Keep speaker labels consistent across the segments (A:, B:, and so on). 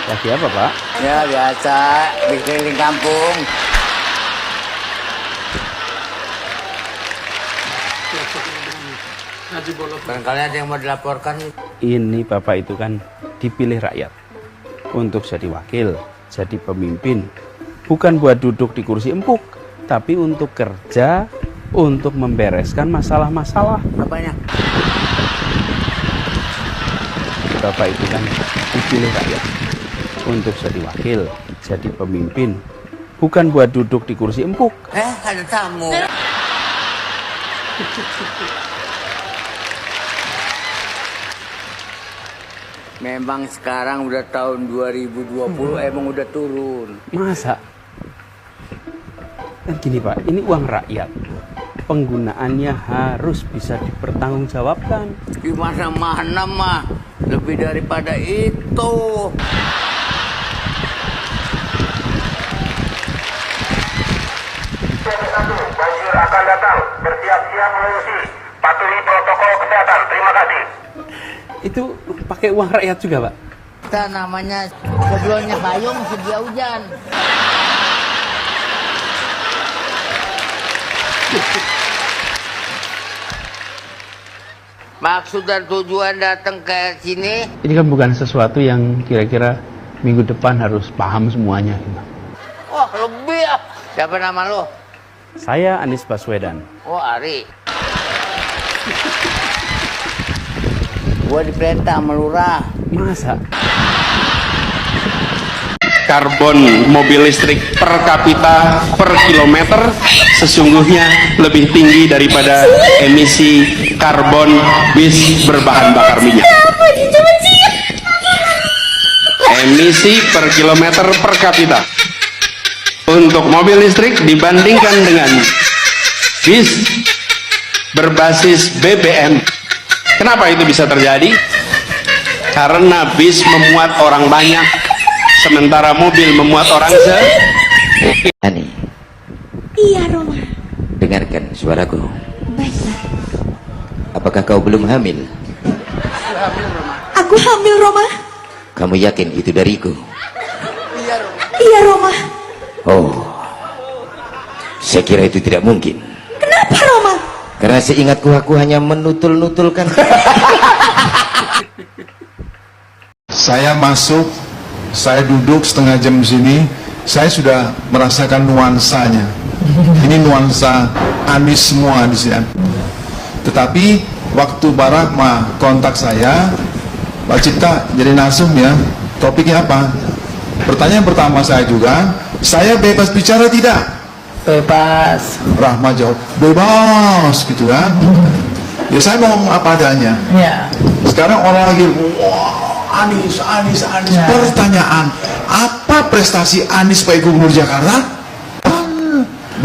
A: Lagi apa, Pak?
B: Ya biasa, di keliling kampung. Barangkali ada yang mau dilaporkan.
A: Ini Bapak itu kan dipilih rakyat untuk jadi wakil, jadi pemimpin. Bukan buat duduk di kursi empuk, tapi untuk kerja, untuk membereskan masalah-masalah.
B: Apanya?
A: Bapak itu kan dipilih rakyat untuk jadi wakil, jadi pemimpin. Bukan buat duduk di kursi empuk.
B: Ada tamu. Memang sekarang udah tahun 2020, emang udah turun.
A: Masa? Kan gini Pak, ini uang rakyat. Penggunaannya harus bisa dipertanggungjawabkan.
B: Di mana-mana mah lebih daripada itu.
C: Banjir akan datang. Bersiap-siap mengungsi. Patuhi protokol kesehatan. Terima kasih.
A: Itu pakai uang rakyat juga Pak?
B: Kita namanya sebelumnya payung, sedia hujan. Maksud dan tujuan datang ke sini.
A: Ini kan bukan sesuatu yang kira-kira minggu depan harus paham semuanya.
B: Wah, lebih ya. Siapa nama lo?
A: Saya Anies Baswedan.
B: Oh, Ari. Gua diperintah sama lurah.
A: Masa?
D: Karbon mobil listrik per kapita per kilometer sesungguhnya lebih tinggi daripada emisi karbon bis berbahan bakar minyak. Emisi per kilometer per kapita untuk mobil listrik dibandingkan dengan bis berbasis BBM. Kenapa itu bisa terjadi? Karena bis memuat orang banyak, sementara mobil memuat orang
E: Ani.
F: Iya, Roma.
E: Dengarkan suaraku.
F: Baiklah.
E: Apakah kau belum hamil?
F: Aku hamil, Roma.
E: Kamu yakin itu dariku?
F: Iya, Roma.
E: Oh, saya kira itu tidak mungkin.
F: Kenapa, Roma?
E: Karena seingatku aku hanya menutul-nutulkan.
G: Saya masuk, saya duduk setengah jam di sini, saya sudah merasakan nuansanya. Ini nuansa Anies semua di sini. Tetapi waktu Barahma kontak saya, Pak Cipta jadi nasum ya, topiknya apa? Pertanyaan pertama saya juga, saya bebas bicara tidak?
H: Bebas.
G: Rahma jawab, bebas gitu kan. Ya saya mau ngomong apa adanya.
H: Ya.
G: Sekarang orang lagi, wah Anies.
H: Ya.
G: Pertanyaan, apa prestasi Anies sebagai gubernur Jakarta?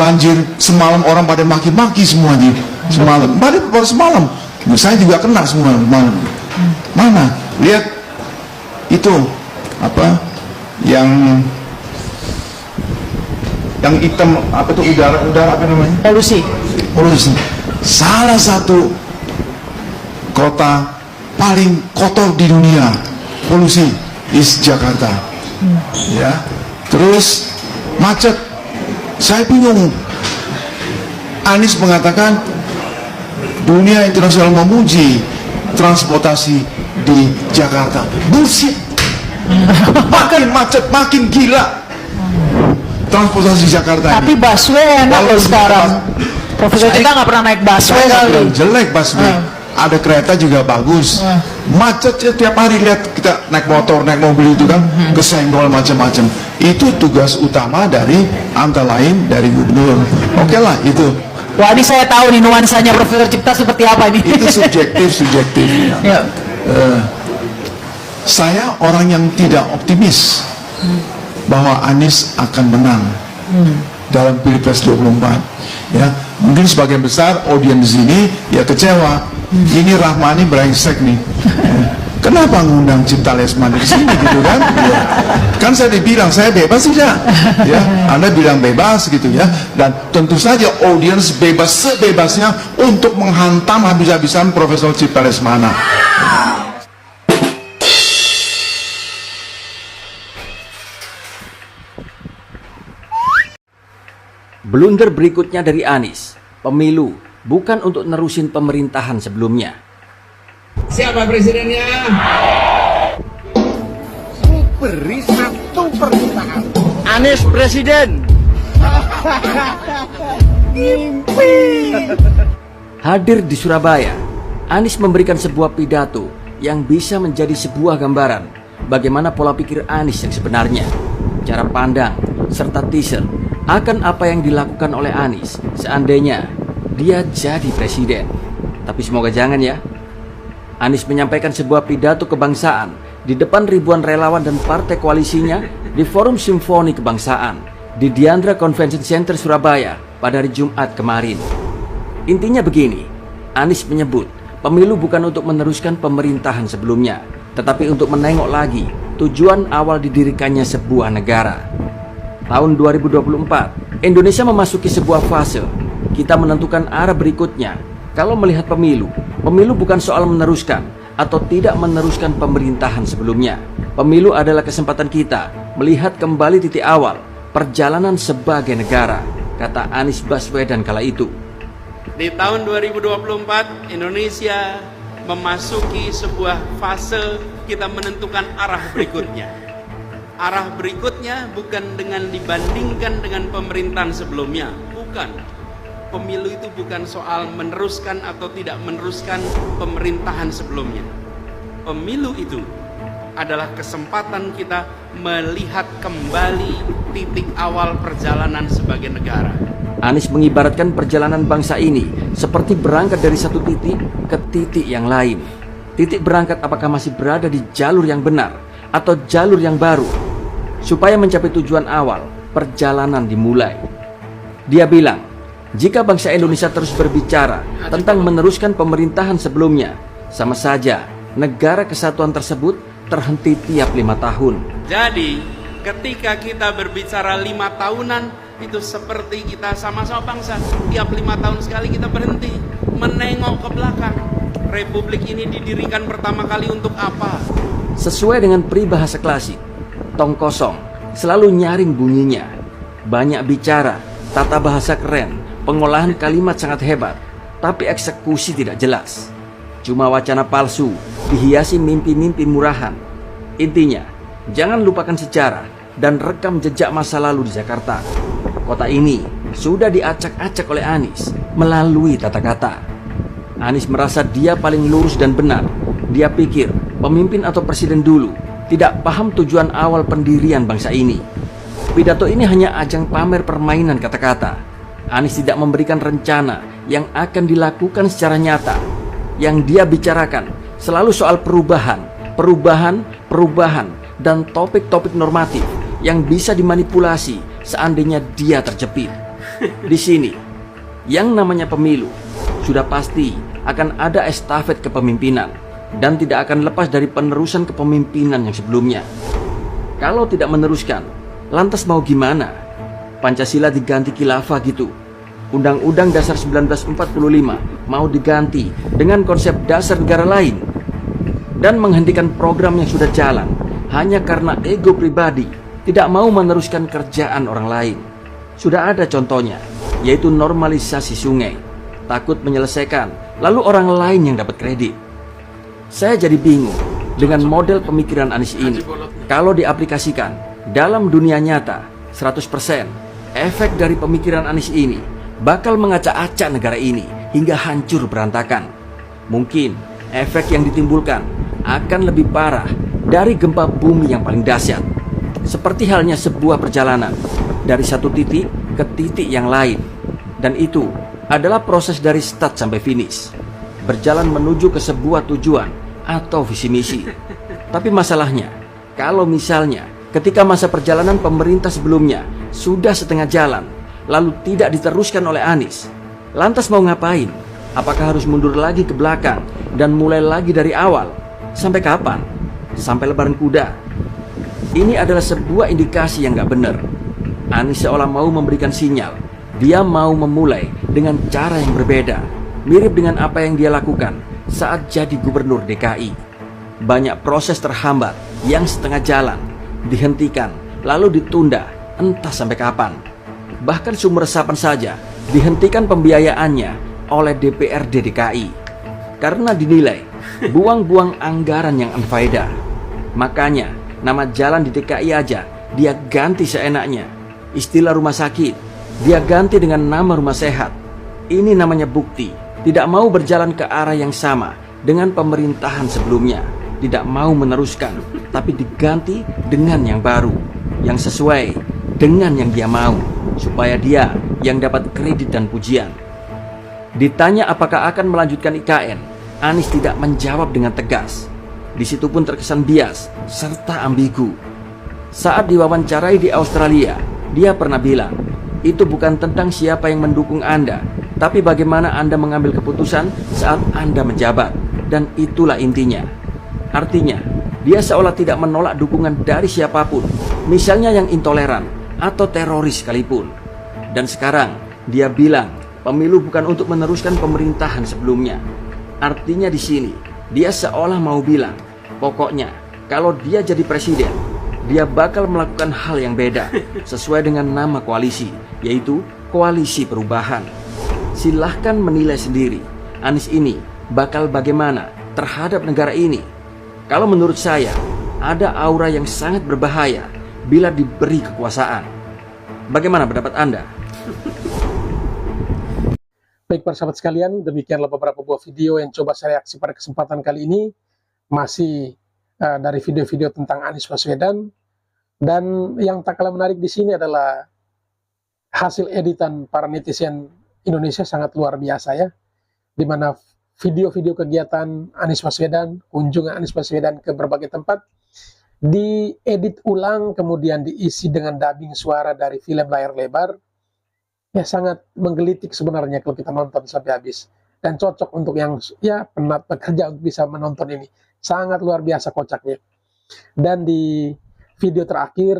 G: Banjir semalam orang pada maki-maki semua di semalam. Baru semalam. Saya juga kena semua malam. Mana? Lihat itu apa? Yang hitam apa tuh udara apa namanya?
H: Polusi.
G: Salah satu kota paling kotor di dunia polusi is Jakarta. Ya. Terus macet. Saya bingung. Anies mengatakan dunia internasional memuji transportasi di Jakarta. Bullshit. Makin macet, makin gila transportasi di Jakarta ini.
H: Tapi busway enak loh sekarang. Profesor kita nggak pernah naik busway kali.
G: Jelek busway. Ada kereta juga bagus. Macet ya tiap hari, lihat kita naik motor, naik mobil itu kan kesenggol macam-macam. Itu tugas utama dari antara lain dari gubernur. Oke lah itu.
H: Wah, ini saya tahu nih nuansanya Profesor Cipta seperti apa ini.
G: Itu subjektif.
H: Ya.
G: Saya orang yang tidak optimis bahwa Anies akan menang dalam Pilpres 24. Ya, mungkin sebagian besar audiens ini ya kecewa. Ini Rahmani brengsek nih. Kenapa ngundang Cipta Lesmana di sini gitu kan? Ya. Kan saya dibilang saya bebas tidak? Ya, Anda bilang bebas gitu ya. Dan tentu saja audiens bebas sebebasnya untuk menghantam habis-habisan Profesor Cipta Lesmana.
I: Blunder berikutnya dari Anies, pemilu bukan untuk nerusin pemerintahan sebelumnya.
D: Siapa presidennya?
B: Beri satu permintaan.
D: Anies presiden.
I: Hadir di Surabaya, Anies memberikan sebuah pidato yang bisa menjadi sebuah gambaran bagaimana pola pikir Anies yang sebenarnya, cara pandang, serta teaser akan apa yang dilakukan oleh Anies seandainya dia jadi presiden. Tapi semoga jangan ya. Anies menyampaikan sebuah pidato kebangsaan di depan ribuan relawan dan partai koalisinya di Forum Simfoni Kebangsaan di Diandra Convention Center Surabaya pada hari Jumat kemarin. Intinya begini, Anies menyebut pemilu bukan untuk meneruskan pemerintahan sebelumnya, tetapi untuk menengok lagi tujuan awal didirikannya sebuah negara. Tahun 2024, Indonesia memasuki sebuah fase. Kita menentukan arah berikutnya. Kalau melihat pemilu bukan soal meneruskan atau tidak meneruskan pemerintahan sebelumnya. Pemilu adalah kesempatan kita melihat kembali titik awal perjalanan sebagai negara, kata Anies Baswedan kala itu.
A: Di tahun 2024, Indonesia memasuki sebuah fase kita menentukan arah berikutnya. Arah berikutnya bukan dengan dibandingkan dengan pemerintahan sebelumnya, bukan. Pemilu itu bukan soal meneruskan atau tidak meneruskan pemerintahan sebelumnya. Pemilu itu adalah kesempatan kita melihat kembali titik awal perjalanan sebagai negara.
I: Anies mengibaratkan perjalanan bangsa ini seperti berangkat dari satu titik ke titik yang lain. Titik berangkat apakah masih berada di jalur yang benar atau jalur yang baru. Supaya mencapai tujuan awal, perjalanan dimulai. Dia bilang, jika bangsa Indonesia terus berbicara tentang meneruskan pemerintahan sebelumnya, sama saja negara kesatuan tersebut terhenti tiap 5 tahun.
A: Jadi, ketika kita berbicara 5 tahunan, itu seperti kita sama-sama bangsa. Tiap 5 tahun sekali kita berhenti, menengok ke belakang. Republik ini didirikan pertama kali untuk apa?
I: Sesuai dengan peribahasa klasik, tong kosong selalu nyaring bunyinya. Banyak bicara, tata bahasa keren, pengolahan kalimat sangat hebat, tapi eksekusi tidak jelas. Cuma wacana palsu, dihiasi mimpi-mimpi murahan. Intinya, jangan lupakan sejarah dan rekam jejak masa lalu di Jakarta. Kota ini sudah diacak-acak oleh Anies melalui tata kata. Anies merasa dia paling lurus dan benar. Dia pikir pemimpin atau presiden dulu tidak paham tujuan awal pendirian bangsa ini. Pidato ini hanya ajang pamer permainan kata-kata. Anies tidak memberikan rencana yang akan dilakukan secara nyata. Yang dia bicarakan selalu soal perubahan, dan topik-topik normatif yang bisa dimanipulasi seandainya dia terjepit. Di sini, yang namanya pemilu sudah pasti akan ada estafet kepemimpinan dan tidak akan lepas dari penerusan kepemimpinan yang sebelumnya. Kalau tidak meneruskan, lantas mau gimana? Pancasila diganti khilafah gitu. Undang-Undang Dasar 1945 mau diganti dengan konsep dasar negara lain dan menghentikan program yang sudah jalan hanya karena ego pribadi tidak mau meneruskan kerjaan orang lain. Sudah ada contohnya, yaitu normalisasi sungai. Takut menyelesaikan, lalu orang lain yang dapat kredit. Saya jadi bingung dengan model pemikiran Anies ini. Kalau diaplikasikan dalam dunia nyata, 100% efek dari pemikiran Anies ini bakal mengacak-acak negara ini hingga hancur berantakan. Mungkin efek yang ditimbulkan akan lebih parah dari gempa bumi yang paling dahsyat. Seperti halnya sebuah perjalanan dari satu titik ke titik yang lain. Dan itu adalah proses dari start sampai finish. Berjalan menuju ke sebuah tujuan atau visi misi. Tapi masalahnya, kalau misalnya ketika masa perjalanan pemerintah sebelumnya sudah setengah jalan, lalu tidak diteruskan oleh Anies, lantas mau ngapain? Apakah harus mundur lagi ke belakang dan mulai lagi dari awal? Sampai kapan? Sampai lebaran kuda? Ini adalah sebuah indikasi yang gak benar. Anies seolah mau memberikan sinyal dia mau memulai dengan cara yang berbeda, mirip dengan apa yang dia lakukan saat jadi gubernur DKI. Banyak proses terhambat yang setengah jalan, dihentikan, lalu ditunda entah sampai kapan. Bahkan sumber resapan saja dihentikan pembiayaannya oleh DPRD DKI karena dinilai buang-buang anggaran yang unfaedah. Makanya nama jalan di DKI aja dia ganti seenaknya. Istilah rumah sakit dia ganti dengan nama rumah sehat. Ini namanya bukti tidak mau berjalan ke arah yang sama dengan pemerintahan sebelumnya. Tidak mau meneruskan, tapi diganti dengan yang baru, yang sesuai dengan yang dia mau, supaya dia yang dapat kredit dan pujian. Ditanya apakah akan melanjutkan IKN, Anies tidak menjawab dengan tegas. Di situ pun terkesan bias serta ambigu. Saat diwawancarai di Australia, dia pernah bilang, itu bukan tentang siapa yang mendukung Anda, tapi bagaimana Anda mengambil keputusan saat Anda menjabat. Dan itulah intinya. Artinya, dia seolah tidak menolak dukungan dari siapapun, misalnya yang intoleran atau teroris sekalipun. Dan sekarang, dia bilang pemilu bukan untuk meneruskan pemerintahan sebelumnya. Artinya di sini, dia seolah mau bilang, pokoknya kalau dia jadi presiden, dia bakal melakukan hal yang beda, sesuai dengan nama koalisi, yaitu Koalisi Perubahan. Silahkan menilai sendiri, Anies ini bakal bagaimana terhadap negara ini. Kalau menurut saya, ada aura yang sangat berbahaya bila diberi kekuasaan. Bagaimana pendapat Anda?
J: Baik para sahabat sekalian, demikianlah beberapa buah video yang coba saya reaksi pada kesempatan kali ini. Masih dari video-video tentang Anies Baswedan. Dan yang tak kalah menarik di sini adalah hasil editan para netizen Indonesia sangat luar biasa ya. Di mana video-video kegiatan Anies Baswedan, kunjungan Anies Baswedan ke berbagai tempat, diedit ulang, kemudian diisi dengan dubbing suara dari film layar lebar. Ya sangat menggelitik sebenarnya kalau kita nonton sampai habis. Dan cocok untuk yang ya penat bekerja untuk bisa menonton ini. Sangat luar biasa kocaknya. Dan di video terakhir,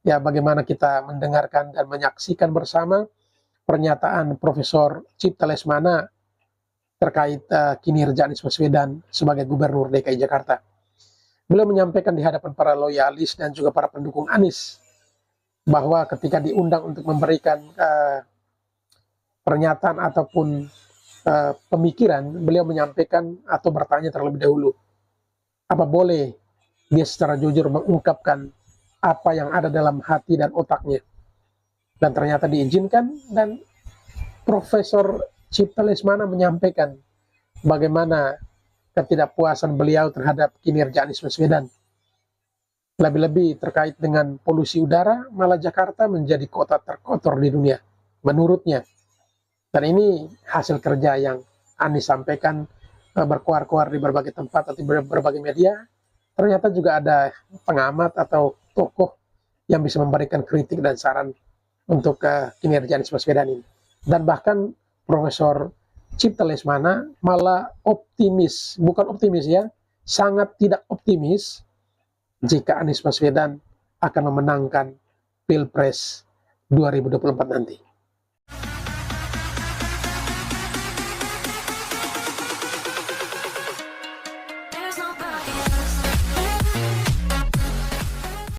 J: ya bagaimana kita mendengarkan dan menyaksikan bersama pernyataan Profesor Cipta Lesmana terkait kinerja Anies Baswedan sebagai Gubernur DKI Jakarta. Beliau menyampaikan di hadapan para loyalis dan juga para pendukung Anies bahwa ketika diundang untuk memberikan pernyataan ataupun pemikiran, beliau menyampaikan atau bertanya terlebih dahulu, apa boleh dia secara jujur mengungkapkan apa yang ada dalam hati dan otaknya. Dan ternyata diizinkan, dan Profesor Cipta Lesmana menyampaikan bagaimana ketidakpuasan beliau terhadap kinerja Anies Baswedan. Lebih-lebih terkait dengan polusi udara, malah Jakarta menjadi kota terkotor di dunia, menurutnya. Dan ini hasil kerja yang Anies sampaikan berkuar-kuar di berbagai tempat atau di berbagai media. Ternyata juga ada pengamat atau tokoh yang bisa memberikan kritik dan saran untuk kinerja Anies Baswedan ini. Dan bahkan Profesor Cipta Lesmana malah optimis, bukan optimis ya, sangat tidak optimis jika Anies Baswedan akan memenangkan Pilpres 2024 nanti.